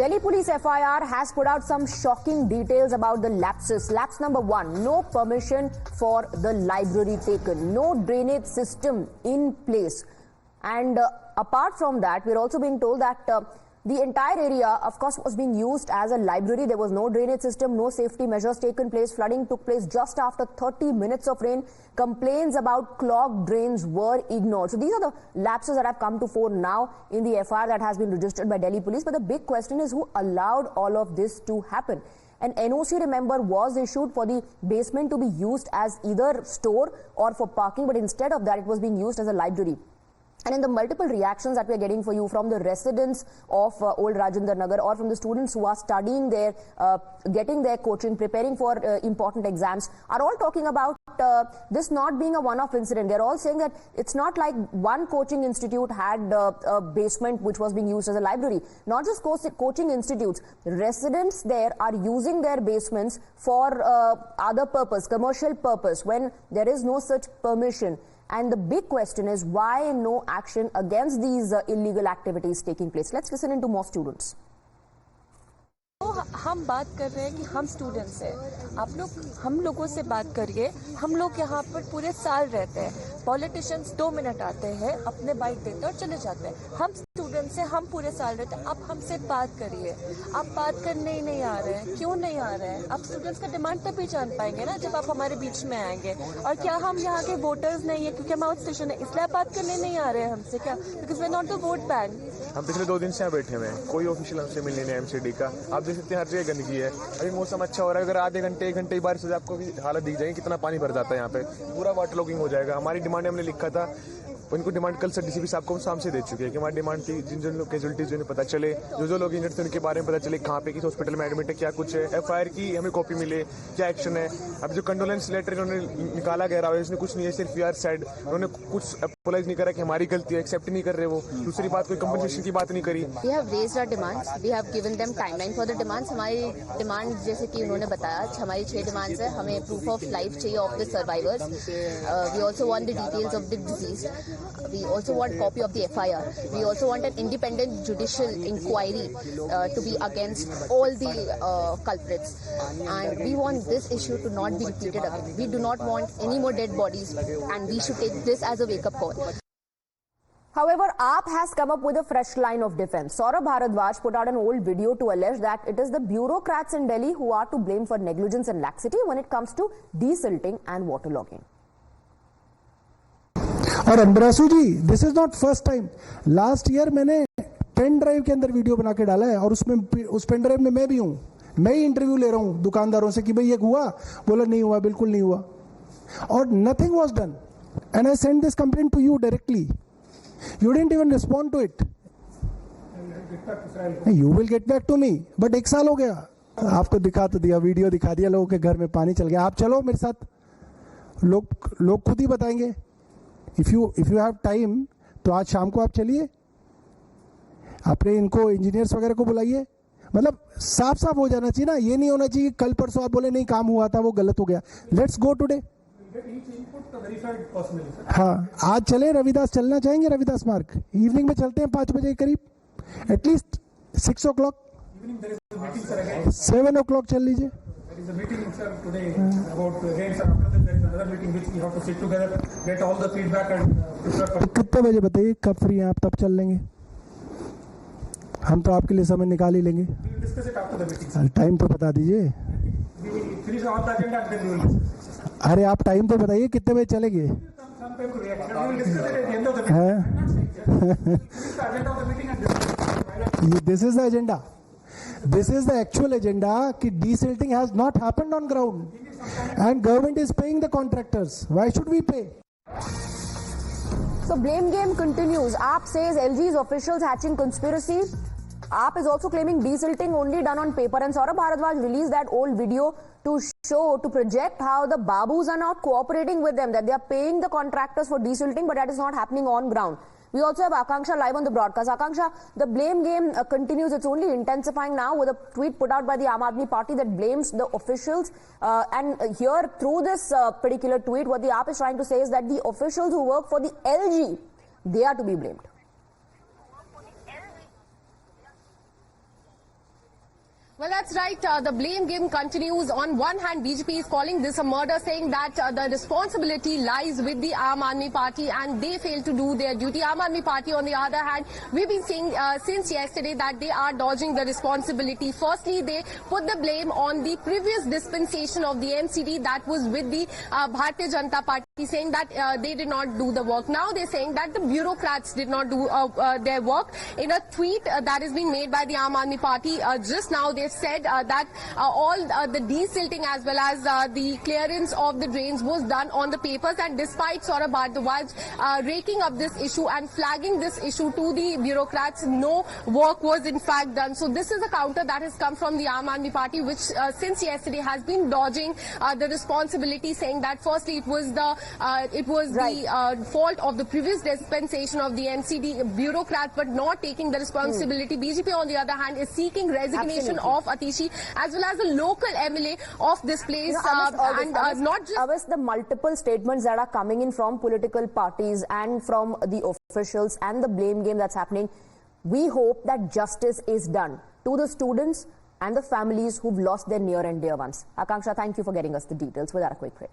Delhi Police FIR has put out some shocking details about the lapses. Lapse number 1, no permission for the library taken, no drainage system in place. And apart from that, we're also being told that the entire area, of course, was being used as a library. There was no drainage system, no safety measures taken place. Flooding took place just after 30 minutes of rain. Complaints about clogged drains were ignored. So these are the lapses that have come to fore now in the FIR that has been registered by Delhi Police. But the big question is, who allowed all of this to happen? An NOC, remember, was issued for the basement to be used as either store or for parking, but instead of that, it was being used as a library. And in the multiple reactions that we are getting for you from the residents of Old Rajendra Nagar or from the students who are studying there, getting their coaching, preparing for important exams, are all talking about this not being a one-off incident. They're all saying that it's not like one coaching institute had a basement which was being used as a library. Not just coaching institutes, residents there are using their basements for other purpose, commercial purpose, when there is no such permission. And the big question is, why no action against these illegal activities taking place? Let's listen into more students. तो हम बात कर रहे हैं कि हम students हैं, आप लोग हम लोगों से बात करिए। हम लोग यहाँ पर पूरे साल रहते हैं, पॉलिटिशियंस 2 मिनट आते हैं, अपने बाइट देते हैं और चले जाते हैं। हम स्टूडेंट्स हैं, हम पूरे साल रहते हैं। आप हमसे बात करिए, आप बात करने ही नहीं आ रहे हैं, क्यों नहीं आ रहे हैं? आप स्टूडेंट्स का डिमांड तभी जान पाएंगे ना जब आप हमारे बीच में आएंगे। और क्या हम यहाँ के वोटर्स नहीं है क्योंकि हम आउट स्टेशन है इसलिए आप बात करने नहीं आ रहे हैं हमसे? क्या because we are not the vote bank? हम पिछले 2 दिन से यहाँ बैठे हुए हैं, कोई ऑफिशियल हमसे मिलने नहीं MCD का। आप देख सकते हैं हर जगह गंदगी है। अभी मौसम अच्छा हो रहा है, अगर आधे घंटे 1 घंटे की बारिश हो जाए आपको भी हालत दिख जाएगी कितना पानी भर जाता है यहाँ पे, पूरा वाटर लॉगिंग हो जाएगा। हमारी डिमांड हमने लिखा था, उनको डिमांड कल से DCP साहब को हम सामने दे चुके हैं कि हमारी डिमांड थी जिन जिन लोग कैजुअलिटीज जिन्हें पता चले, जो लोग इंजर्ड थे उनके बारे में पता चले, कहाँ पे किस हॉस्पिटल में एडमिट है, क्या कुछ है, FIR की हमें कॉपी मिले, क्या एक्शन है। अब जो कंडोलेंस लेटर इन्होंने निकाला गया है उसमें कुछ नहीं है, सिर्फ यार साइड उन्होंने कुछ अपोलाइज नहीं करा कि हमारी गलती है, एक्सेप्ट नहीं कर रहे वो। दूसरी बात, कोई कंपनसेशन की बात नहीं करी। We have raised our demands. We have given them timeline for the demands. हमारी डिमांड जैसे कि उन्होंने बताया, हमारी 6 डिमांड्स है। हमें प्रूफ ऑफ लाइफ चाहिए of the survivors. We also want the details of the deceased. We also want copy of the FIR. We also want an independent judicial inquiry to be against all the culprits. And we want this issue to not be repeated again. We do not want any more dead bodies, and we should take this as a wake-up call. However, AAP has come up with a fresh line of defense. Saurabh Bharadwaj put out an old video to allege that it is the bureaucrats in Delhi who are to blame for negligence and laxity when it comes to desilting and waterlogging. और Ambarasu ji, this is not first time. Last year मैंने pen drive के अंदर video बना के डाला है और उसमें उस पेन ड्राइव में मैं भी हूं। मैं ही इंटरव्यू ले रहा हूं दुकानदारों से कि भाई ये हुआ, बोला नहीं हुआ, बिल्कुल नहीं हुआ, और nothing was done. And I send this complaint to you directly, you didn't even respond to it. You will get back to me, but 1 साल हो गया, आपको दिखा तो दिया, वीडियो दिखा दिया, लोगों के घर में पानी चल गया। आप चलो मेरे साथ, लोग खुद ही बताएंगे। इफ यू हैव टाइम तो आज शाम को आप चलिए, अपने इनको इंजीनियर्स वगैरह को बुलाइए। मतलब साफ साफ हो जाना चाहिए ना, ये नहीं होना चाहिए कल परसों आप बोले नहीं काम हुआ था, वो गलत हो गया। Let's go today. हाँ, आज चले, रविदास चलना चाहेंगे, रविदास मार्ग इवनिंग में चलते हैं 5 बजे के करीब, एटलीस्ट 6 o'clock, 7 o'clock चल लीजिए। कितने बजे बताइए, कब फ्री हैं आप, तब चल लेंगे। हम तो आपके लिए समय निकाल ही लेंगे। टाइम तो बता दीजिए। अरे आप टाइम तो बताइए कितने बजे चलेंगे। This is the agenda, this is the actual agenda कि desilting has not happened on ground and government is paying the contractors. Why should we pay? So blame game continues. AAP says LG's officials hatching conspiracy. AAP is also claiming desilting only done on paper, and Saurabh Bharadwaj released that old video to project how the Babus are not cooperating with them, that they are paying the contractors for desilting, but that is not happening on ground. We also have Akanksha live on the broadcast. Akanksha, the blame game continues. It's only intensifying now with a tweet put out by the Aam Aadmi Party that blames the officials. And here, through this particular tweet, what the AAP is trying to say is that the officials who work for the LG, they are to be blamed. Well, that's right. The blame game continues. On one hand, BJP is calling this a murder, saying that the responsibility lies with the Aam Aadmi Party and they failed to do their duty. Aam Aadmi Party, on the other hand, we've been seeing since yesterday that they are dodging the responsibility. Firstly, they put the blame on the previous dispensation of the MCD that was with the Bharatiya Janata Party, saying that they did not do the work. Now they're saying that the bureaucrats did not do their work. In a tweet that has been made by the Aam Aadmi Party just now, they said that all the desilting as well as the clearance of the drains was done on the papers, and despite Saurabh Bhardwaj raking up this issue and flagging this issue to the bureaucrats, no work was in fact done. So this is a counter that has come from the Aam Aadmi Party, which since yesterday has been dodging the responsibility, saying that firstly it was the fault of the previous dispensation of the MCD bureaucrat, but not taking the responsibility. BJP, on the other hand, is seeking resignation of Atishi as well as the local MLA of this place, not just the multiple statements that are coming in from political parties and from the officials and the blame game that's happening. We hope that justice is done to the students and the families who've lost their near and dear ones. Akanksha, thank you for getting us the details. Without a quick break.